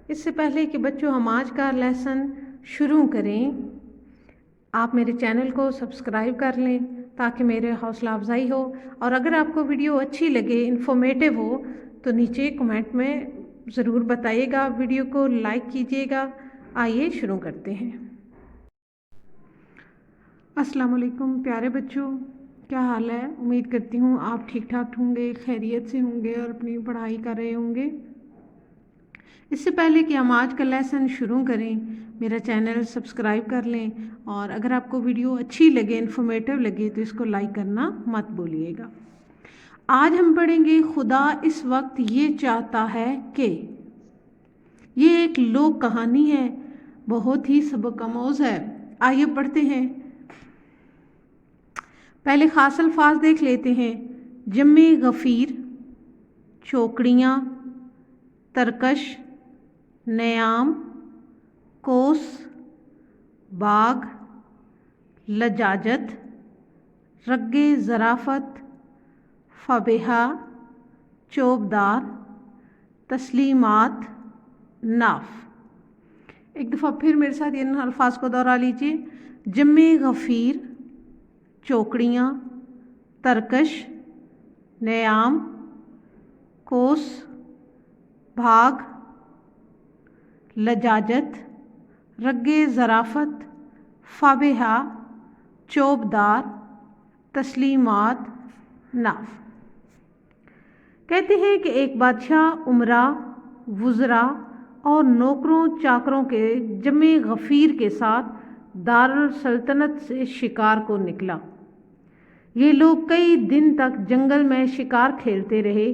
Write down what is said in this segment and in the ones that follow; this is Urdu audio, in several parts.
اس سے پہلے کہ بچوں ہم آج کا لیسن شروع کریں، آپ میرے چینل کو سبسکرائب کر لیں تاکہ میرے حوصلہ افزائی ہو، اور اگر آپ کو ویڈیو اچھی لگے، انفارمیٹیو ہو تو نیچے کمنٹ میں ضرور بتائیے گا، ویڈیو کو لائک کیجیے گا۔ آئیے شروع کرتے ہیں۔ السلام علیکم پیارے بچوں، کیا حال ہے؟ امید کرتی ہوں آپ ٹھیک ٹھاک ہوں گے، خیریت سے ہوں گے اور اپنی پڑھائی کر رہے ہوں گے۔ اس سے پہلے کہ ہم آج کا لیسن شروع کریں، میرا چینل سبسکرائب کر لیں، اور اگر آپ کو ویڈیو اچھی لگے، انفارمیٹیو لگے تو اس کو لائک کرنا مت بھولیے گا۔ آج ہم پڑھیں گے خدا اس وقت یہ چاہتا ہے کہ۔ یہ ایک لوک کہانی ہے، بہت ہی سبق آموز ہے۔ آئیے پڑھتے ہیں۔ پہلے خاص الفاظ دیکھ لیتے ہیں۔ جمع غفیر، چوکڑیاں، ترکش، نیام، کوس، باغ، لجاجت، رگ ظرافت، فبیہا، چوبدار، تسلیمات، ناف۔ ایک دفعہ پھر میرے ساتھ ان الفاظ کو دہرا لیجیے۔ جمع غفیر، چوکڑیاں، ترکش، نیام، کوس، بھاگ، لجاجت، رگ ظرافت، فابہا، چوبدار، تسلیمات، ناف۔ کہتے ہیں کہ ایک بادشاہ امراء، وزراء اور نوکروں چاکروں کے جمع غفیر کے ساتھ دارالسلطنت سے شکار کو نکلا۔ یہ لوگ کئی دن تک جنگل میں شکار کھیلتے رہے۔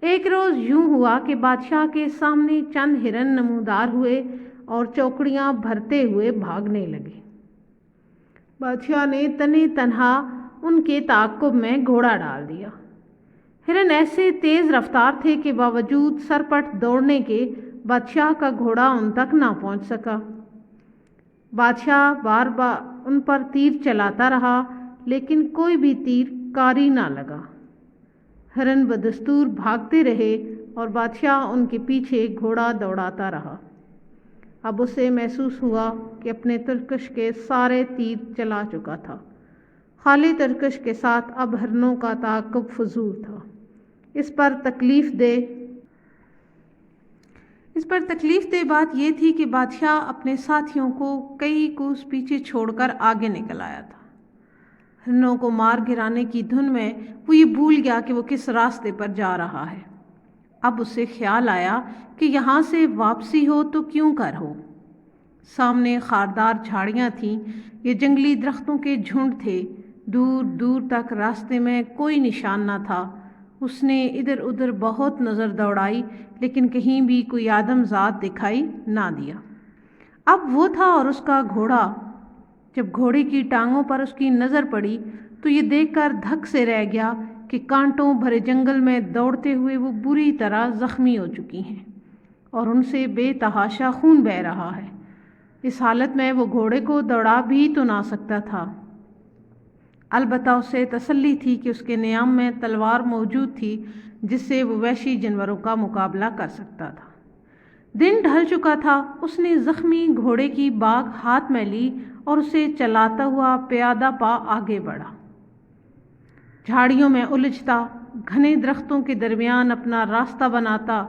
ایک روز یوں ہوا کہ بادشاہ کے سامنے چند ہرن نمودار ہوئے اور چوکڑیاں بھرتے ہوئے بھاگنے لگے۔ بادشاہ نے تنے تنہا ان کے تعاقب میں گھوڑا ڈال دیا۔ ہرن ایسے تیز رفتار تھے کہ باوجود سرپٹ دوڑنے کے بادشاہ کا گھوڑا ان تک نہ پہنچ سکا۔ بادشاہ بار بار ان پر تیر چلاتا رہا، لیکن کوئی بھی تیر کاری نہ لگا۔ ہرن بدستور بھاگتے رہے اور بادشاہ ان کے پیچھے گھوڑا دوڑاتا رہا۔ اب اسے محسوس ہوا کہ اپنے ترکش کے سارے تیر چلا چکا تھا۔ خالی ترکش کے ساتھ اب ہرنوں کا تعاقب فضول تھا۔ اس پر تکلیف دہ بات یہ تھی کہ بادشاہ اپنے ساتھیوں کو کئی کوس پیچھے چھوڑ کر آگے نکل آیا تھا۔ ہرنوں کو مار گرانے کی دھن میں وہ یہ بھول گیا کہ وہ کس راستے پر جا رہا ہے۔ اب اسے خیال آیا کہ یہاں سے واپسی ہو تو کیوں کر ہو۔ سامنے خاردار جھاڑیاں تھیں، یہ جنگلی درختوں کے جھنڈ تھے، دور دور تک راستے میں کوئی نشان نہ تھا۔ اس نے ادھر ادھر بہت نظر دوڑائی، لیکن کہیں بھی کوئی آدم ذات دکھائی نہ دیا۔ اب وہ تھا اور اس کا گھوڑا۔ جب گھوڑے کی ٹانگوں پر اس کی نظر پڑی تو یہ دیکھ کر دھک سے رہ گیا کہ کانٹوں بھرے جنگل میں دوڑتے ہوئے وہ بری طرح زخمی ہو چکی ہیں اور ان سے بے تحاشا خون بہہ رہا ہے۔ اس حالت میں وہ گھوڑے کو دوڑا بھی تو نہ سکتا تھا۔ البتہ اسے تسلی تھی کہ اس کے نیام میں تلوار موجود تھی جس سے وہ وحشی جانوروں کا مقابلہ کر سکتا تھا۔ دن ڈھل چکا تھا۔ اس نے زخمی گھوڑے کی باگ ہاتھ میں لی اور اسے چلاتا ہوا پیادہ پا آگے بڑھا۔ جھاڑیوں میں الجھتا، گھنے درختوں کے درمیان اپنا راستہ بناتا،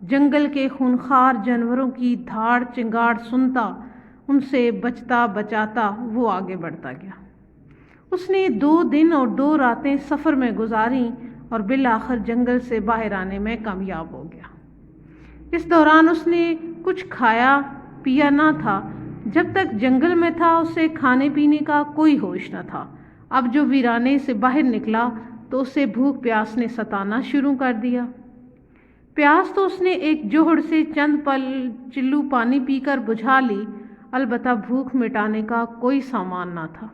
جنگل کے خونخوار جانوروں کی دھاڑ چنگاڑ سنتا، ان سے بچتا بچاتا وہ آگے بڑھتا گیا۔ اس نے 2 دن اور 2 راتیں سفر میں گزاریں اور بالآخر جنگل سے باہر آنے میں کامیاب ہو گیا۔ اس دوران اس نے کچھ کھایا پیا نہ تھا۔ جب تک جنگل میں تھا اسے کھانے پینے کا کوئی ہوش نہ تھا۔ اب جو ویرانے سے باہر نکلا تو اسے بھوک پیاس نے ستانا شروع کر دیا۔ پیاس تو اس نے ایک جوہڑ سے چند چلو پانی پی کر بجھا لی، البتہ بھوک مٹانے کا کوئی سامان نہ تھا۔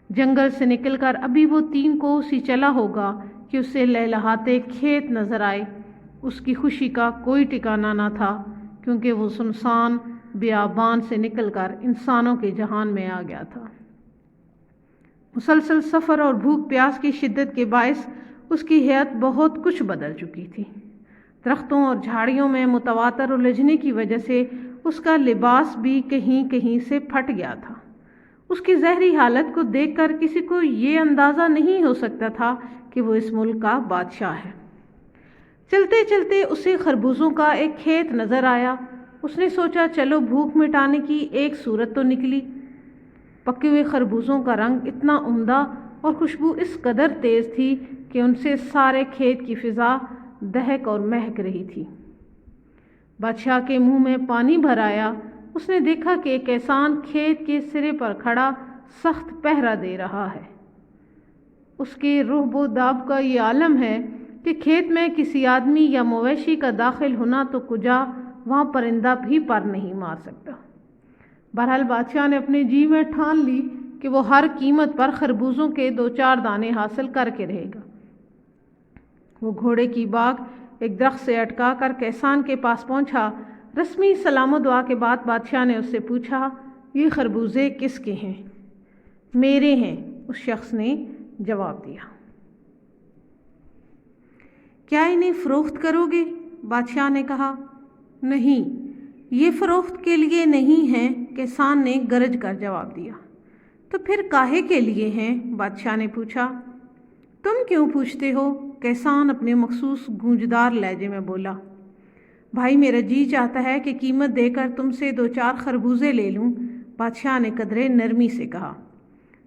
جنگل سے نکل کر ابھی وہ 3 کوس ہی چلا ہوگا کہ اسے لہلہاتے کھیت نظر آئے۔ اس کی خوشی کا کوئی ٹھکانہ نہ تھا، کیونکہ وہ سنسان بیابان سے نکل کر انسانوں کے جہان میں آ گیا تھا۔ مسلسل سفر اور بھوک پیاس کی شدت کے باعث اس کی حیات بہت کچھ بدل چکی تھی۔ درختوں اور جھاڑیوں میں متواتر الجھنے کی وجہ سے اس کا لباس بھی کہیں کہیں سے پھٹ گیا تھا۔ اس کی زہری حالت کو دیکھ کر کسی کو یہ اندازہ نہیں ہو سکتا تھا کہ وہ اس ملک کا بادشاہ ہے۔ چلتے چلتے اسے خربوزوں کا ایک کھیت نظر آیا۔ اس نے سوچا چلو بھوک مٹانے کی ایک صورت تو نکلی۔ پکے ہوئے خربوزوں کا رنگ اتنا عمدہ اور خوشبو اس قدر تیز تھی کہ ان سے سارے کھیت کی فضا دہک اور مہک رہی تھی۔ بادشاہ کے منہ میں پانی بھر آیا۔ اس نے دیکھا کہ ایک کسان کھیت کے سرے پر کھڑا سخت پہرا دے رہا ہے۔ اس کے رعب و داب کا یہ عالم ہے کہ کھیت میں کسی آدمی یا مویشی کا داخل ہونا تو کجا، وہاں پرندہ بھی پر نہیں مار سکتا۔ بہرحال بادشاہ نے اپنے جی میں ٹھان لی کہ وہ ہر قیمت پر خربوزوں کے 2-4 دانے حاصل کر کے رہے گا۔ وہ گھوڑے کی باگ ایک درخت سے اٹکا کر کسان کے پاس پہنچا۔ رسمی سلام و دعا کے بعد بادشاہ نے اس سے پوچھا، یہ خربوزے کس کے ہیں؟ میرے ہیں، اس شخص نے جواب دیا۔ کیا انہیں فروخت کرو گے؟ بادشاہ نے کہا۔ نہیں، یہ فروخت کے لیے نہیں ہیں، کسان نے گرج کر جواب دیا۔ تو پھر کاہے کے لیے ہیں؟ بادشاہ نے پوچھا۔ تم کیوں پوچھتے ہو؟ کسان اپنے مخصوص گونجدار لہجے میں بولا۔ بھائی میرا جی چاہتا ہے کہ قیمت دے کر تم سے 2-4 خربوزے لے لوں، بادشاہ نے قدرے نرمی سے کہا۔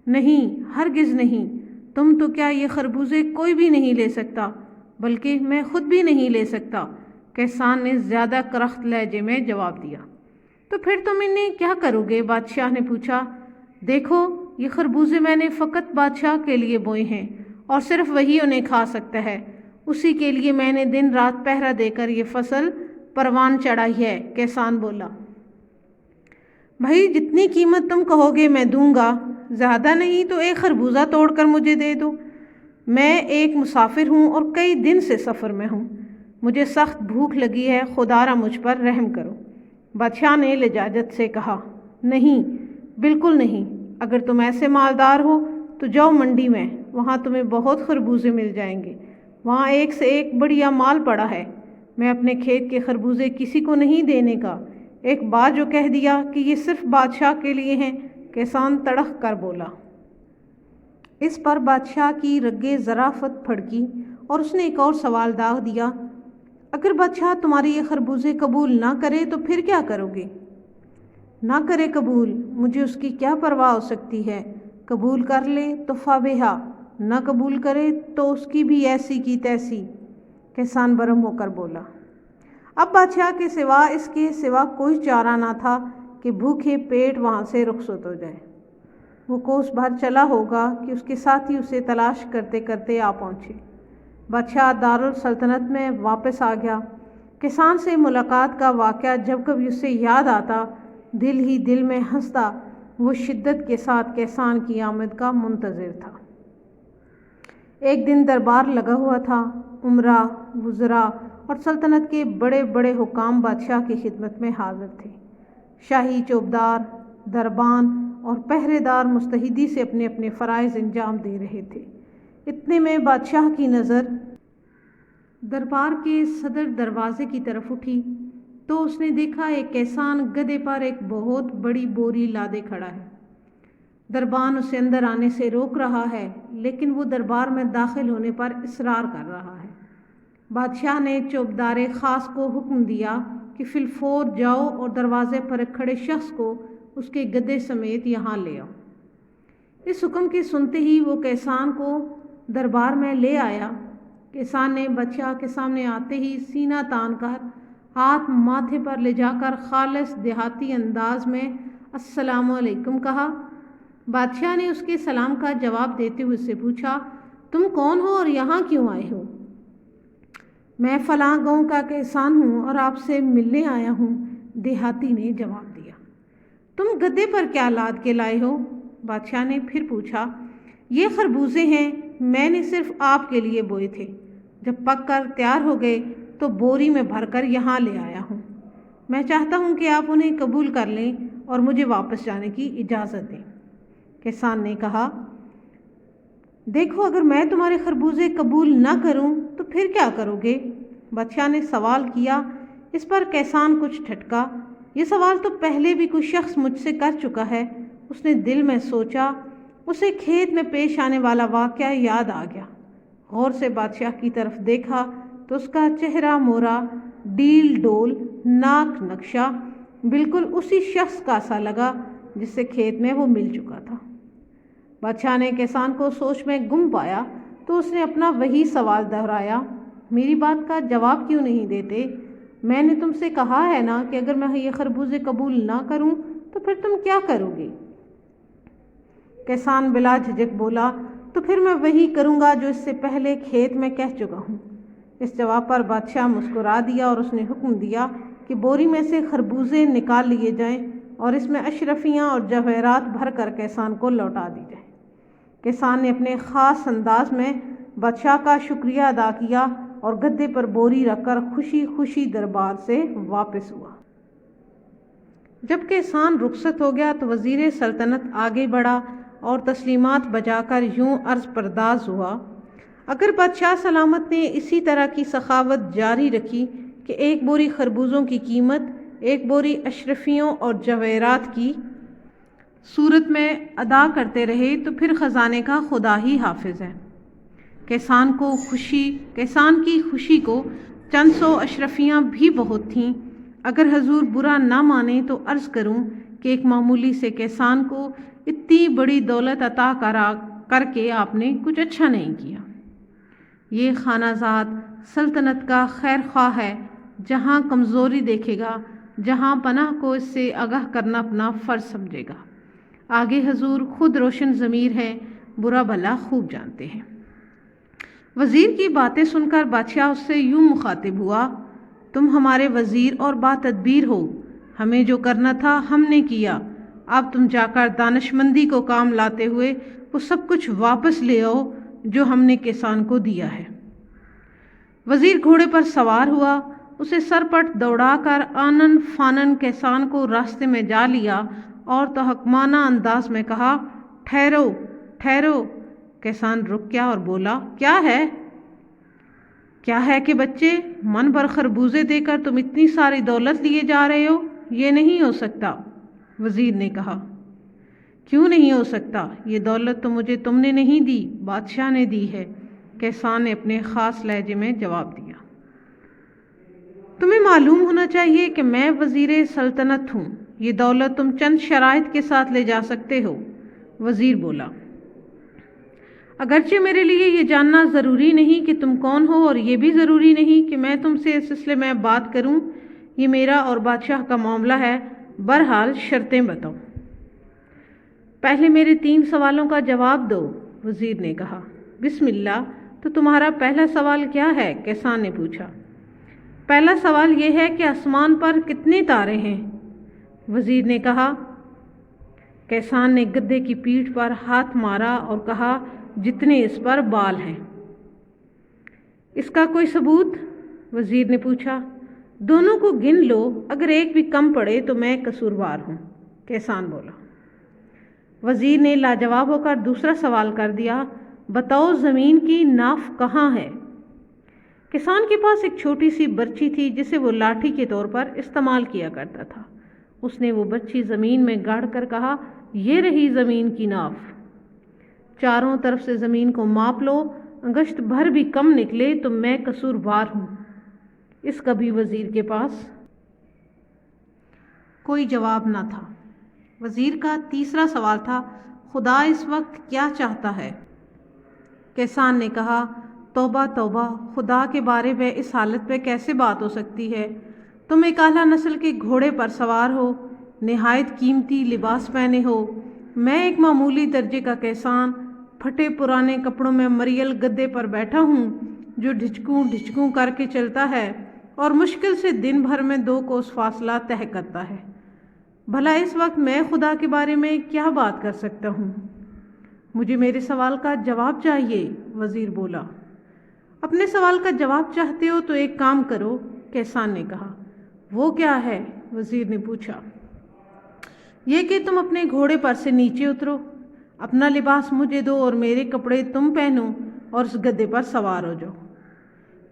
نہیں، ہرگز نہیں، تم تو کیا یہ خربوزے کوئی بھی نہیں لے سکتا، بلکہ میں خود بھی نہیں لے سکتا، کسان نے زیادہ کرخت لہجے میں جواب دیا۔ تو پھر تم انہیں کیا کرو گے؟ بادشاہ نے پوچھا۔ دیکھو، یہ خربوزے میں نے فقط بادشاہ کے لیے بوئے ہیں اور صرف وہی انہیں کھا سکتا ہے، اسی کے لیے میں نے دن رات پہرا دے کر یہ فصل پروان چڑھائی ہے، کسان بولا۔ بھائی جتنی قیمت تم کہو گے میں دوں گا، زیادہ نہیں تو ایک خربوزہ توڑ کر مجھے دے دو، میں ایک مسافر ہوں اور کئی دن سے سفر میں ہوں، مجھے سخت بھوک لگی ہے، خدا را مجھ پر رحم کرو۔ بادشاہ نے لجاجت سے کہا، نہیں، بالکل نہیں، اگر تم ایسے مالدار ہو تو جاؤ منڈی میں، وہاں تمہیں بہت خربوزے مل جائیں گے، وہاں ایک سے ایک بڑھیا مال پڑا ہے، میں اپنے کھیت کے خربوزے کسی کو نہیں دینے کا، ایک بات جو کہہ دیا کہ یہ صرف بادشاہ کے لیے ہیں، کسان تڑخ کر بولا۔ اس پر بادشاہ کی رگیں ظرافت پھڑکی اور اس نے ایک اور سوال داغ دیا، اگر بادشاہ تمہارے یہ خربوزے قبول نہ کرے تو پھر کیا کرو گے؟ نہ کرے قبول، مجھے اس کی کیا پرواہ ہو سکتی ہے، قبول کر لے تو فابہا، نہ قبول کرے تو اس کی بھی ایسی کی تیسی، کسان برہم ہو کر بولا۔ اب بادشاہ کے سوا اس کے سوا کوئی چارہ نہ تھا کہ بھوکے پیٹ وہاں سے رخصت ہو جائے۔ وہ کوس بھر چلا ہوگا کہ اس کے ساتھی اسے تلاش کرتے کرتے آ پہنچے۔ بادشاہ دارالسلطنت میں واپس آ گیا۔ کسان سے ملاقات کا واقعہ جب کبھی اسے یاد آتا، دل ہی دل میں ہنستا، وہ شدت کے ساتھ کسان کی آمد کا منتظر تھا۔ ایک دن دربار لگا ہوا تھا، امراء، وزراء اور سلطنت کے بڑے بڑے حکام بادشاہ کی خدمت میں حاضر تھے۔ شاہی چوبدار، دربان اور پہرے دار مستعدی سے اپنے اپنے فرائض انجام دے رہے تھے۔ اتنے میں بادشاہ کی نظر دربار کے صدر دروازے کی طرف اٹھی تو اس نے دیکھا ایک کسان گدھے پر ایک بہت بڑی بوری لادے کھڑا ہے۔ دربان اسے اندر آنے سے روک رہا ہے، لیکن وہ دربار میں داخل ہونے پر اصرار کر رہا ہے۔ بادشاہ نے چوبدار خاص کو حکم دیا کہ فی الفور جاؤ اور دروازے پر کھڑے شخص کو اس کے گدھے سمیت یہاں لے آؤ۔ اس حکم کے سنتے ہی وہ کسان کو دربار میں لے آیا۔ کسان نے بادشاہ کے سامنے آتے ہی سینہ تان کر، ہاتھ ماتھے پر لے جا کر خالص دیہاتی انداز میں السلام علیکم کہا۔ بادشاہ نے اس کے سلام کا جواب دیتے ہوئے اس سے پوچھا، تم کون ہو اور یہاں کیوں آئے ہو؟ میں فلاں گاؤں کا کسان ہوں اور آپ سے ملنے آیا ہوں، دیہاتی نے جواب دیا۔ تم گدھے پر کیا لاد کے لائے ہو؟ بادشاہ نے پھر پوچھا۔ یہ خربوزے ہیں، میں نے صرف آپ کے لیے بوئے تھے، جب پک کر تیار ہو گئے تو بوری میں بھر کر یہاں لے آیا ہوں، میں چاہتا ہوں کہ آپ انہیں قبول کر لیں اور مجھے واپس جانے کی اجازت دیں۔ کسان نے کہا، دیکھو اگر میں تمہارے خربوزے قبول نہ کروں تو پھر کیا کرو گے؟ بادشاہ نے سوال کیا۔ اس پر کیسان کچھ ٹھٹکا۔ یہ سوال تو پہلے بھی کوئی شخص مجھ سے کر چکا ہے۔ اس نے دل میں سوچا۔ اسے کھیت میں پیش آنے والا واقعہ یاد آ گیا۔ غور سے بادشاہ کی طرف دیکھا تو اس کا چہرہ مورا، ڈیل ڈول، ناک نقشہ بالکل اسی شخص کا سا لگا جس سے کھیت میں وہ مل چکا تھا۔ بادشاہ نے کیسان کو سوچ میں گم پایا تو اس نے اپنا وہی سوال دہرایا۔ میری بات کا جواب کیوں نہیں دیتے؟ میں نے تم سے کہا ہے نا کہ اگر میں یہ خربوزے قبول نہ کروں تو پھر تم کیا کرو گے؟ کیسان بلا جھجک بولا، تو پھر میں وہی کروں گا جو اس سے پہلے کھیت میں کہہ چکا ہوں۔ اس جواب پر بادشاہ مسکرا دیا اور اس نے حکم دیا کہ بوری میں سے خربوزے نکال لیے جائیں اور اس میں اشرفیاں اور جواہرات بھر کر کیسان کو لوٹا دی جائیں۔ کیسان نے اپنے خاص انداز میں بادشاہ کا شکریہ ادا کیا اور گدے پر بوری رکھ کر خوشی خوشی دربار سے واپس ہوا۔ جب کیسان رخصت ہو گیا تو وزیر سلطنت آگے بڑھا اور تسلیمات بجا کر یوں عرض پرداز ہوا، اگر بادشاہ سلامت نے اسی طرح کی سخاوت جاری رکھی کہ ایک بوری خربوزوں کی قیمت ایک بوری اشرفیوں اور جواہرات کی صورت میں ادا کرتے رہے تو پھر خزانے کا خدا ہی حافظ ہے۔ کیسان کی خوشی کو چند سو اشرفیاں بھی بہت تھیں۔ اگر حضور برا نہ مانے تو عرض کروں کہ ایک معمولی سے کیسان کو اتنی بڑی دولت عطا کر کے آپ نے کچھ اچھا نہیں کیا۔ یہ خانہ زاد سلطنت کا خیر خواہ ہے، جہاں کمزوری دیکھے گا، جہاں پناہ کو اس سے آگاہ کرنا اپنا فرض سمجھے گا۔ آگے حضور خود روشن ضمیر ہے، برا بھلا خوب جانتے ہیں۔ وزیر کی باتیں سن کر بادشاہ اس سے یوں مخاطب ہوا، تم ہمارے وزیر اور با تدبیر ہو، ہمیں جو کرنا تھا ہم نے کیا، اب تم جا کر دانش مندی کو کام لاتے ہوئے وہ سب کچھ واپس لے آؤ جو ہم نے کیسان کو دیا ہے۔ وزیر گھوڑے پر سوار ہوا، اسے سرپٹ دوڑا کر آنن فانن کیسان کو راستے میں جا لیا اور تحکمانہ انداز میں کہا، ٹھہرو ٹھہرو۔ کیسان رک گیا اور بولا، کیا ہے؟ کیا ہے کہ بچے، من بھر خربوزے دے کر تم اتنی ساری دولت لیے جا رہے ہو؟ یہ نہیں ہو سکتا۔ وزیر نے کہا، کیوں نہیں ہو سکتا؟ یہ دولت تو مجھے تم نے نہیں دی، بادشاہ نے دی ہے۔ کیسان نے اپنے خاص لہجے میں جواب دیا، تمہیں معلوم ہونا چاہیے کہ میں وزیر سلطنت ہوں، یہ دولت تم چند شرائط کے ساتھ لے جا سکتے ہو۔ وزیر بولا، اگرچہ میرے لیے یہ جاننا ضروری نہیں کہ تم کون ہو اور یہ بھی ضروری نہیں کہ میں تم سے اس سلسلے میں بات کروں، یہ میرا اور بادشاہ کا معاملہ ہے، بہرحال شرطیں بتاؤ۔ پہلے میرے 3 سوالوں کا جواب دو، وزیر نے کہا۔ بسم اللہ، تو تمہارا پہلا سوال کیا ہے؟ کیسان نے پوچھا۔ پہلا سوال یہ ہے کہ آسمان پر کتنے تارے ہیں؟ وزیر نے کہا۔ کیسان نے گدھے کی پیٹھ پر ہاتھ مارا اور کہا، جتنے اس پر بال ہیں۔ اس کا کوئی ثبوت؟ وزیر نے پوچھا۔ دونوں کو گن لو، اگر ایک بھی کم پڑے تو میں قصوروار ہوں، کیسان بولا۔ وزیر نے لاجواب ہو کر دوسرا سوال کر دیا، بتاؤ زمین کی ناف کہاں ہے؟ کسان کے پاس ایک چھوٹی سی برچی تھی جسے وہ لاٹھی کے طور پر استعمال کیا کرتا تھا۔ اس نے وہ برچی زمین میں گاڑ کر کہا، یہ رہی زمین کی ناف۔ چاروں طرف سے زمین کو ماپ لو، انگشت بھر بھی کم نکلے تو میں قصوروار ہوں۔ اس کا بھی وزیر کے پاس کوئی جواب نہ تھا۔ وزیر کا تیسرا سوال تھا، خدا اس وقت کیا چاہتا ہے؟ کیسان نے کہا، توبہ توبہ، خدا کے بارے میں اس حالت پہ کیسے بات ہو سکتی ہے؟ تم ایک اعلیٰ نسل کے گھوڑے پر سوار ہو، نہایت قیمتی لباس پہنے ہو، میں ایک معمولی درجے کا کیسان پھٹے پرانے کپڑوں میں مریل گدے پر بیٹھا ہوں جو ڈھچکوں ڈھچکوں کر کے چلتا ہے اور مشکل سے دن بھر میں 2 کوس فاصلہ طے کرتا ہے۔ بھلا اس وقت میں خدا کے بارے میں کیا بات کر سکتا ہوں؟ مجھے میرے سوال کا جواب چاہیے، وزیر بولا۔ اپنے سوال کا جواب چاہتے ہو تو ایک کام کرو، کیسان نے کہا۔ وہ کیا ہے؟ وزیر نے پوچھا۔ یہ کہ تم اپنے گھوڑے پر سے نیچے اترو، اپنا لباس مجھے دو اور میرے کپڑے تم پہنو اور اس گدے پر سوار ہو جاؤ۔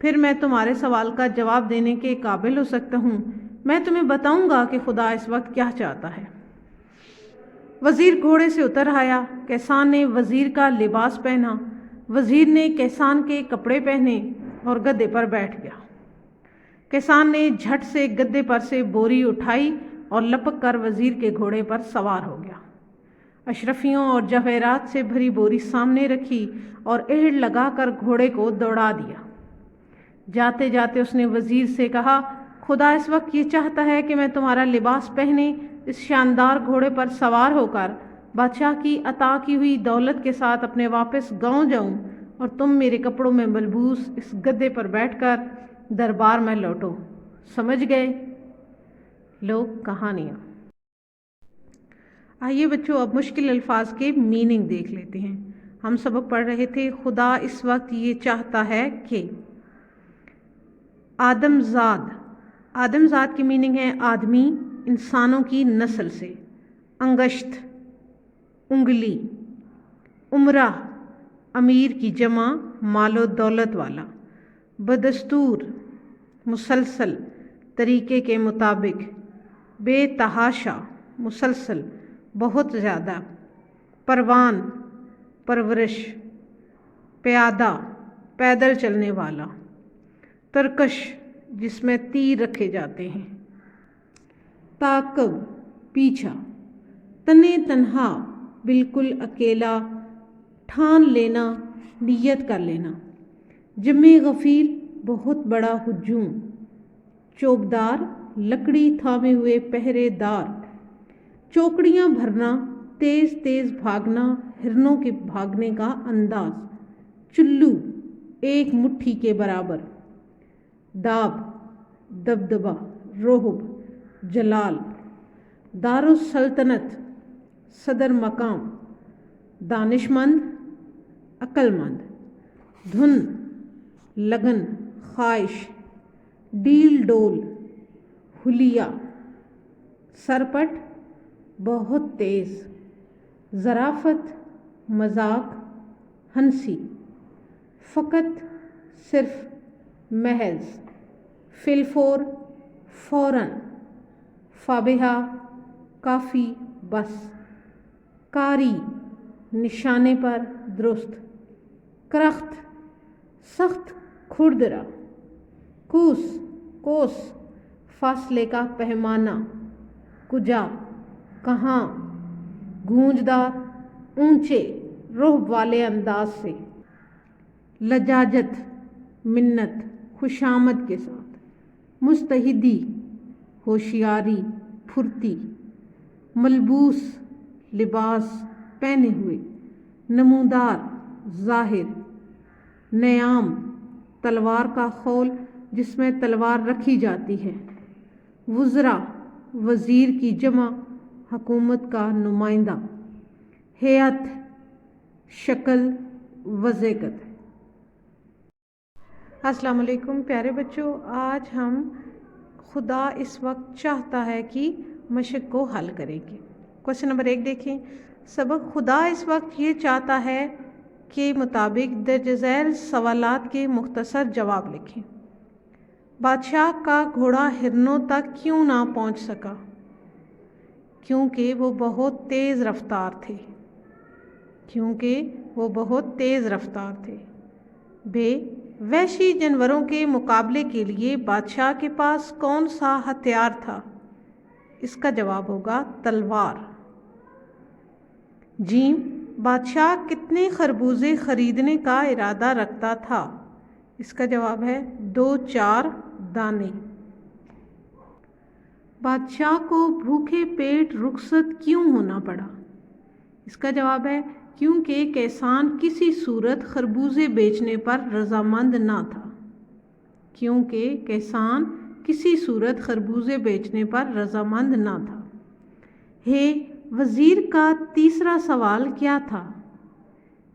پھر میں تمہارے سوال کا جواب دینے کے قابل ہو سکتا ہوں۔ میں تمہیں بتاؤں گا کہ خدا اس وقت کیا چاہتا ہے۔ وزیر گھوڑے سے اتر آیا۔ کیسان نے وزیر کا لباس پہنا، وزیر نے کیسان کے کپڑے پہنے اور گدے پر بیٹھ گیا۔ کیسان نے جھٹ سے گدے پر سے بوری اٹھائی اور لپک کر وزیر کے گھوڑے پر سوار ہو گیا۔ اشرفیوں اور جواہرات سے بھری بوری سامنے رکھی اور ایڑ لگا کر گھوڑے کو دوڑا دیا۔ جاتے جاتے اس نے وزیر سے کہا، خدا اس وقت یہ چاہتا ہے کہ میں تمہارا لباس پہنے اس شاندار گھوڑے پر سوار ہو کر بادشاہ کی عطا کی ہوئی دولت کے ساتھ اپنے واپس گاؤں جاؤں اور تم میرے کپڑوں میں ملبوس اس گدے پر بیٹھ کر دربار میں لوٹو۔ سمجھ گئے؟ لوگ کہانیاں۔ آئیے بچوں اب مشکل الفاظ کے میننگ دیکھ لیتے ہیں۔ ہم سبق پڑھ رہے تھے خدا اس وقت یہ چاہتا ہے کہ آدم زاد کی میننگ ہے آدمی، انسانوں کی نسل سے۔ انگشت انگلی، عمرہ امیر کی جمع مال و دولت والا، بدستور مسلسل طریقے کے مطابق، بے تحاشا مسلسل بہت زیادہ، پروان پرورش، پیادہ پیدل چلنے والا، ترکش جس میں تیر رکھے جاتے ہیں، تعقب پیچھا، تنے تنہا بالکل اکیلا، ٹھان لینا نیت کر لینا، جمع غفیر بہت بڑا ہجوم، چوبدار لکڑی تھامے ہوئے پہرے دار، چوکڑیاں بھرنا تیز تیز بھاگنا ہرنوں کے بھاگنے کا انداز، چلو ایک مٹھی کے برابر، داب دبدبا رعب جلال، دارالسلطنت صدر مقام، دانش مند عقل مند، دھن لگن خواہش، ڈیل ڈول حلیہ، سرپٹ بہت تیز، ظرافت مذاق ہنسی، فقط صرف محض، فی الفور فوراً، فابہہ کافی بس، کاری نشانے پر درست، کرخت سخت کھردرا، کوس فاصلے کا پیمانہ، کجا کہاں، گونجدار اونچے رعب والے انداز سے، لجاجت منت خوشامد کے ساتھ، مستعدی ہوشیاری پھرتی، ملبوس لباس پہنے ہوئے، نمودار ظاہر، نیام تلوار کا خول جس میں تلوار رکھی جاتی ہے، وزراء وزیر کی جمع حکومت کا نمائندہ، ہیئت شکل وضعیت۔ السلام علیکم پیارے بچوں، آج ہم خدا اس وقت چاہتا ہے کہ مشق کو حل کریں گے۔ کوشچن نمبر 1 دیکھیں۔ سبق خدا اس وقت یہ چاہتا ہے کے مطابق درج ذیل سوالات کے مختصر جواب لکھیں۔ بادشاہ کا گھوڑا ہرنوں تک کیوں نہ پہنچ سکا؟ کیونکہ وہ بہت تیز رفتار تھے۔ بے وحشی جانوروں کے مقابلے کے لیے بادشاہ کے پاس کون سا ہتھیار تھا؟ اس کا جواب ہوگا تلوار۔ جیم بادشاہ کتنے خربوزے خریدنے کا ارادہ رکھتا تھا؟ اس کا جواب ہے 2-4 دانے۔ بادشاہ کو بھوکے پیٹ رخصت کیوں ہونا پڑا؟ اس کا جواب ہے کیونکہ کیسان کسی صورت خربوزے بیچنے پر رضامند نہ تھا۔ وزیر کا تیسرا سوال کیا تھا؟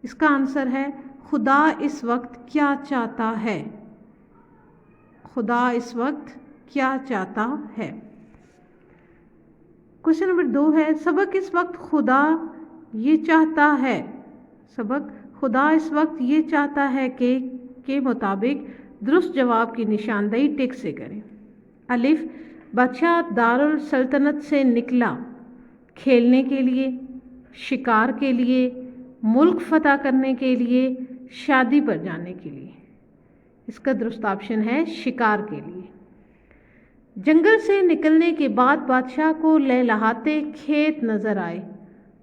اس کا آنسر ہے خدا اس وقت کیا چاہتا ہے؟ کوشچن نمبر 2 ہے سبق اس وقت خدا اس وقت یہ چاہتا ہے کہ کے مطابق درست جواب کی نشاندہی ٹک سے کریں۔ الف، بادشاہ دارالسلطنت سے نکلا کھیلنے کے لیے، شکار کے لیے، ملک فتح کرنے کے لیے، شادی پر جانے کے لیے۔ اس کا درست آپشن ہے شکار کے لیے۔ جنگل سے نکلنے کے بعد بادشاہ کو لہلہاتے کھیت نظر آئے۔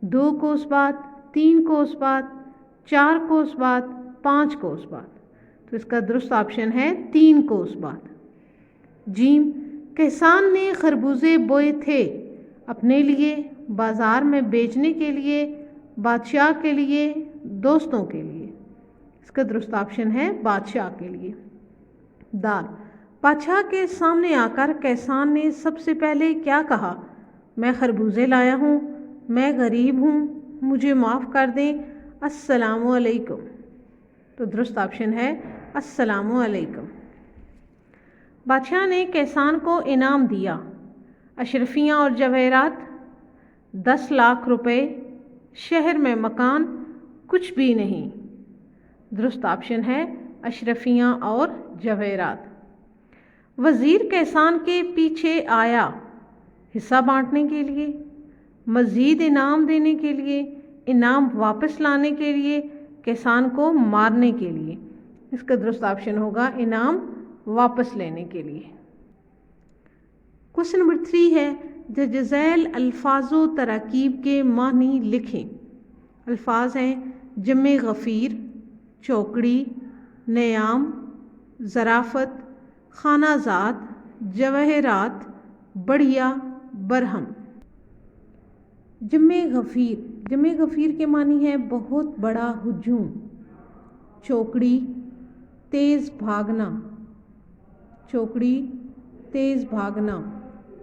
2 کوس بعد، 3 کوس بعد، 4 کوس بعد، 5 کوس بعد۔ تو اس کا درست آپشن ہے 3 کوس بعد۔ جیم، کسان نے خربوزے بوئے تھے اپنے لیے، بازار میں بیچنے کے لیے، بادشاہ کے لیے، دوستوں کے لیے۔ اس کا درست آپشن ہے بادشاہ کے لیے۔ دال، بادشاہ کے سامنے آ کر کسان نے سب سے پہلے کیا کہا؟ میں خربوزے لایا ہوں، میں غریب ہوں، مجھے معاف کر دیں، السلام علیکم۔ تو درست آپشن ہے السلام علیکم۔ بادشاہ نے کسان کو انعام دیا، اشرفیاں اور جواہرات، 10 لاکھ روپے، شہر میں مکان، کچھ بھی نہیں۔ درست آپشن ہے اشرفیاں اور جواہرات۔ وزیر کسان کے پیچھے آیا، حصہ بانٹنے کے لیے، مزید انعام دینے کے لیے، انعام واپس لانے کے لیے، کسان کو مارنے کے لیے۔ اس کا درست آپشن ہوگا انعام واپس لینے کے لیے۔ کوشچن نمبر 3 ہے درج ذیل الفاظ و تراکیب کے معنی لکھیں۔ الفاظ ہیں جمع غفیر، چوکڑی، نیام، ظرافت، خانہ زاد، جواہرات، بڑھیا، برہم۔ جمع غفیر کے معنی ہے بہت بڑا ہجوم۔ چوکڑی، تیز بھاگنا، چوکڑی، تیز بھاگنا۔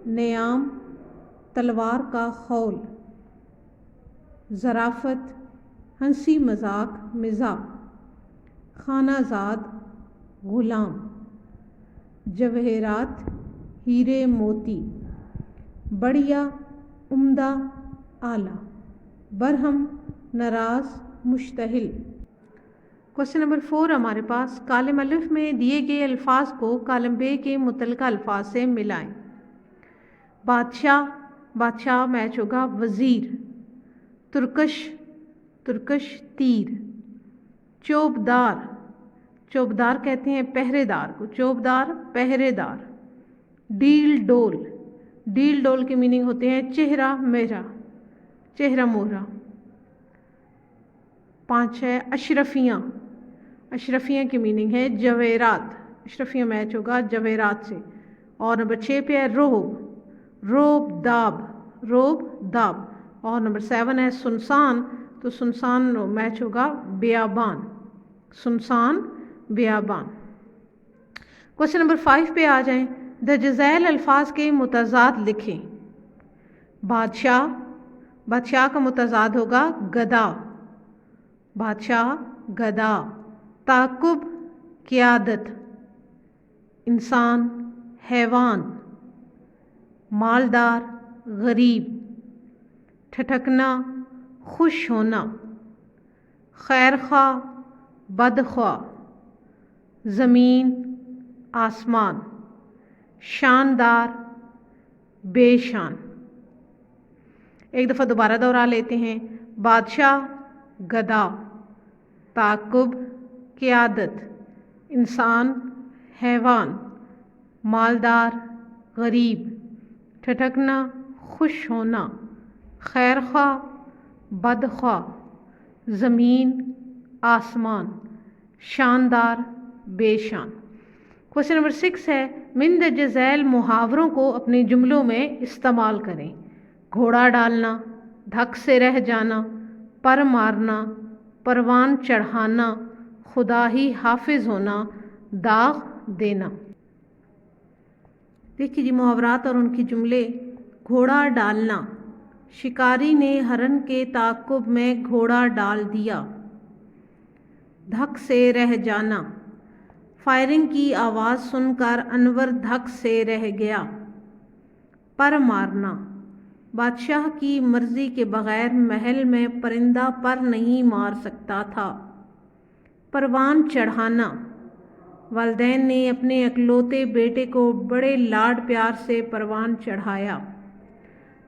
نیام، تلوار کا خول۔ ظرافت، ہنسی مذاق، مزاح۔ خانہ زاد، غلام۔ جواہرات، ہیرے موتی۔ بڑھیا، عمدہ، اعلیٰ۔ برہم، ناراض، مشتعل۔ کوشچن نمبر 4 ہمارے پاس کالم الف میں دیے گئے الفاظ کو کالم ب کے متعلقہ الفاظ سے ملائیں۔ بادشاہ میچ ہوگا وزیر۔ ترکش تیر۔ چوبدار کہتے ہیں پہرے دار کو، چوبدار پہرے دار۔ ڈیل ڈول کے میننگ ہوتے ہیں چہرہ مہرہ۔ 5 ہے اشرفیاں کی میننگ ہے جواہرات، اشرفیاں میچ ہوگا جواہرات سے۔ اور نمبر 6 پہ ہے روب داب۔ اور نمبر 7 ہے سنسان، تو سنسان میچ ہوگا بیابان، سنسان بیابان۔ کوشچن نمبر 5 پہ آ جائیں، درج ذیل الفاظ کے متضاد لکھیں۔ بادشاہ کا متضاد ہوگا گدا، بادشاہ گدا۔ تعاقب، قیادت۔ انسان، حیوان۔ مالدار، غریب۔ ٹھٹکنا، خوش ہونا۔ خیر خواہ، بدخواہ۔ زمین، آسمان۔ شاندار، بے شان۔ ایک دفعہ دوبارہ دہرا لیتے ہیں، بادشاہ، گدا۔ تعاقب، قیادت۔ انسان، حیوان۔ مالدار، غریب۔ ٹھٹکنا، خوش ہونا۔ خیر خواہ، بدخواہ۔ زمین، آسمان۔ شاندار، بے شان۔ کوشچن نمبر 6 ہے مندرجہ ذیل محاوروں کو اپنے جملوں میں استعمال کریں۔ گھوڑا ڈالنا، دھک سے رہ جانا، پر مارنا، پروان چڑھانا، خدا ہی حافظ ہونا، داغ دینا۔ دیکھیے جی محاورات اور ان کی جملے۔ گھوڑا ڈالنا، شکاری نے ہرن کے تعاقب میں گھوڑا ڈال دیا۔ دھک سے رہ جانا، فائرنگ کی آواز سن کر انور دھک سے رہ گیا۔ پر مارنا، بادشاہ کی مرضی کے بغیر محل میں پرندہ پر نہیں مار سکتا تھا۔ پروان چڑھانا، والدین نے اپنے اکلوتے بیٹے کو بڑے لاڈ پیار سے پروان چڑھایا۔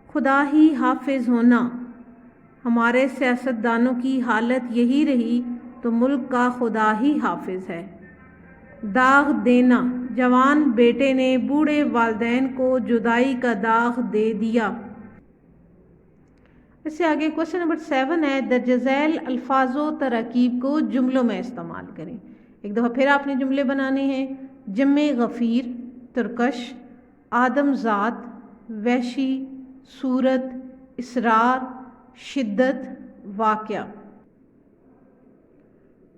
خدا ہی حافظ ہونا، ہمارے سیاستدانوں کی حالت یہی رہی تو ملک کا خدا ہی حافظ ہے۔ داغ دینا، جوان بیٹے نے بوڑھے والدین کو جدائی کا داغ دے دیا۔ اس سے آگے کوشچن نمبر 7 ہے، درج ذیل الفاظ و تراکیب کو جملوں میں استعمال کریں۔ ایک دفعہ پھر آپ نے جملے بنانے ہیں۔ جمع غفیر، ترکش، آدم ذات، وحشی، صورت، اسرار، شدت، واقعہ۔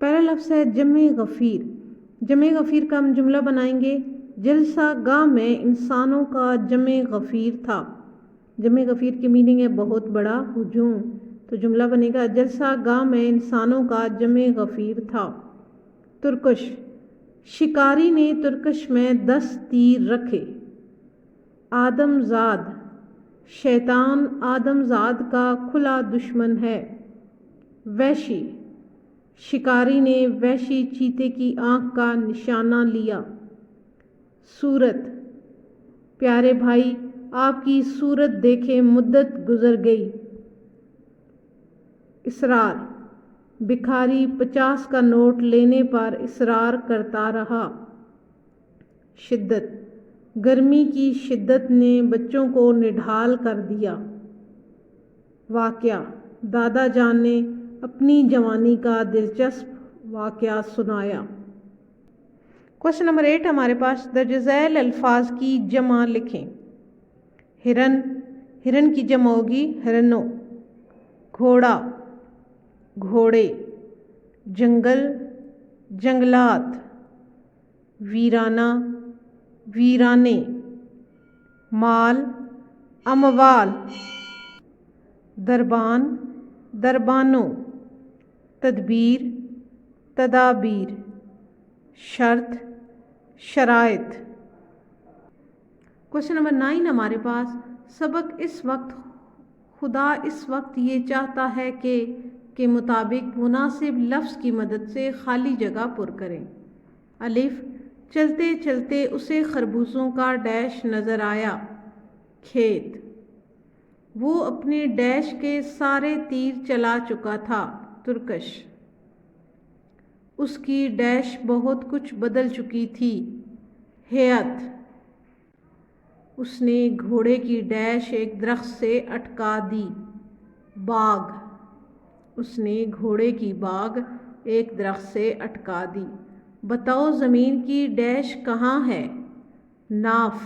پہلا لفظ ہے جمع غفیر۔ جمع غفیر کا ہم جملہ بنائیں گے، جلسہ گاہ میں انسانوں کا جمع غفیر تھا۔ جمع غفیر کی میننگ ہے بہت بڑا ہجوم، تو جملہ بنے گا جلسہ گاہ میں انسانوں کا جمع غفیر تھا۔ ترکش، شکاری نے ترکش میں 10 تیر رکھے۔ آدم زاد، شیطان آدم زاد کا کھلا دشمن ہے۔ وحشی، شکاری نے وحشی چیتے کی آنکھ کا نشانہ لیا۔ صورت، پیارے بھائی آپ کی صورت دیکھے مدت گزر گئی۔ اسرار، بھکاری 50 کا نوٹ لینے پر اصرار کرتا رہا۔ شدت، گرمی کی شدت نے بچوں کو نڈھال کر دیا۔ واقعہ، دادا جان نے اپنی جوانی کا دلچسپ واقعہ سنایا۔ کوشچن نمبر 8 ہمارے پاس، درج ذیل الفاظ کی جمع لکھیں۔ ہرن، ہرن کی جمع ہوگی ہرنوں۔ گھوڑا، گھوڑے۔ جنگل، جنگلات۔ ویرانہ، ویرانے۔ مال، اموال۔ دربان، دربانوں۔ تدبیر، تدابیر۔ شرط، شرائط۔ کوشچن نمبر 9 ہمارے پاس، سبق اس وقت، خدا اس وقت یہ چاہتا ہے کہ کے مطابق مناسب لفظ کی مدد سے خالی جگہ پر کریں۔ الف، چلتے چلتے اسے خربوزوں کا ڈیش نظر آیا۔ کھیت، وہ اپنے ڈیش کے سارے تیر چلا چکا تھا۔ ترکش، اس کی ڈیش بہت کچھ بدل چکی تھی۔ ہیئت، اس نے گھوڑے کی ڈیش ایک درخت سے اٹکا دی۔ باغ، اس نے گھوڑے کی باغ ایک درخت سے اٹکا دی۔ بتاؤ زمین کی ڈیش کہاں ہے؟ ناف،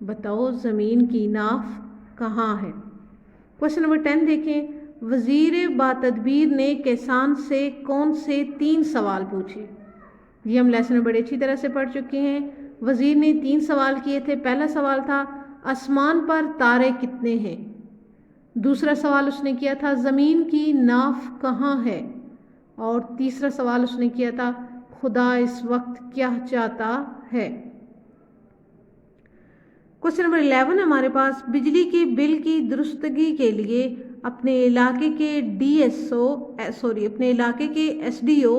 بتاؤ زمین کی ناف کہاں ہے؟ کوشچن نمبر 10 دیکھیں، وزیر باتدبیر نے کسان سے کون سے 3 سوال پوچھے؟ یہ ہم لیسن میں بڑی اچھی طرح سے پڑھ چکے ہیں۔ وزیر نے 3 سوال کیے تھے۔ پہلا سوال تھا آسمان پر تارے کتنے ہیں؟ دوسرا سوال اس نے کیا تھا زمین کی ناف کہاں ہے؟ اور تیسرا سوال اس نے کیا تھا خدا اس وقت کیا چاہتا ہے؟ کوشچن نمبر 11 ہمارے پاس، بجلی کے بل کی درستگی کے لیے اپنے علاقے کے ایس ڈی او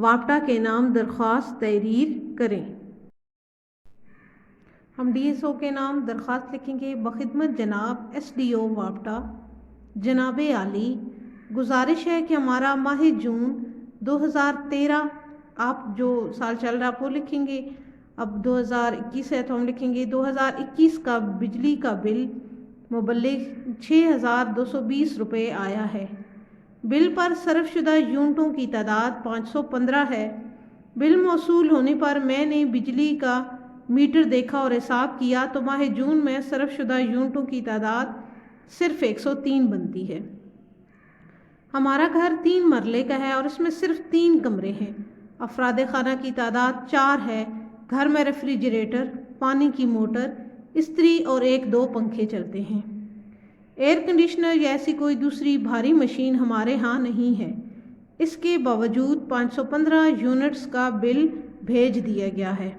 واپٹا کے نام درخواست تحریر کریں۔ ہم ڈی ایس او کے نام درخواست لکھیں گے، بخدمت جناب ایس ڈی او واپٹا، جناب عالی، گزارش ہے کہ ہمارا ماہ جون 2013، آپ جو سال چل رہا آپ وہ لکھیں گے، اب 2021 ہے تو ہم لکھیں گے 2021 کا بجلی کا بل مبلغ 6220 روپے آیا ہے۔ بل پر صرف شدہ یونٹوں کی تعداد 515 ہے۔ بل موصول ہونے پر میں نے بجلی کا میٹر دیکھا اور حساب کیا تو ماہ جون میں صرف شدہ یونٹوں کی تعداد صرف 103 بنتی ہے۔ ہمارا گھر 3 مرلے کا ہے اور اس میں صرف 3 کمرے ہیں۔ افراد خانہ کی تعداد 4 ہے۔ گھر میں ریفریجریٹر، پانی کی موٹر، استری اور 1-2 پنکھے چلتے ہیں۔ ایئر کنڈیشنر یا ایسی کوئی دوسری بھاری مشین ہمارے ہاں نہیں ہے۔ اس کے باوجود 515 یونٹس کا بل بھیج دیا گیا ہے۔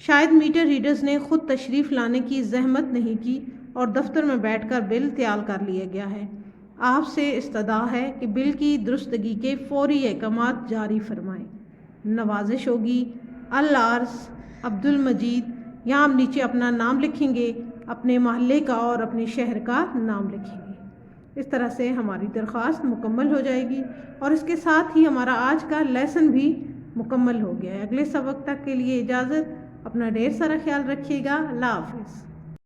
شاید میٹر ریڈرز نے خود تشریف لانے کی زحمت نہیں کی اور دفتر میں بیٹھ کر بل تیار کر لیا گیا ہے۔ آپ سے استدعا ہے کہ بل کی درستگی کے فوری احکامات جاری فرمائیں۔ نوازش ہوگی العارض عبد المجید، یہاں ہم نیچے اپنا نام لکھیں گے، اپنے محلے کا اور اپنے شہر کا نام لکھیں گے۔ اس طرح سے ہماری درخواست مکمل ہو جائے گی اور اس کے ساتھ ہی ہمارا آج کا لیسن بھی مکمل ہو گیا ہے۔ اگلے سبق تک کے لیے اجازت، اپنا ڈھیر سارا خیال رکھیے گا۔ اللہ حافظ۔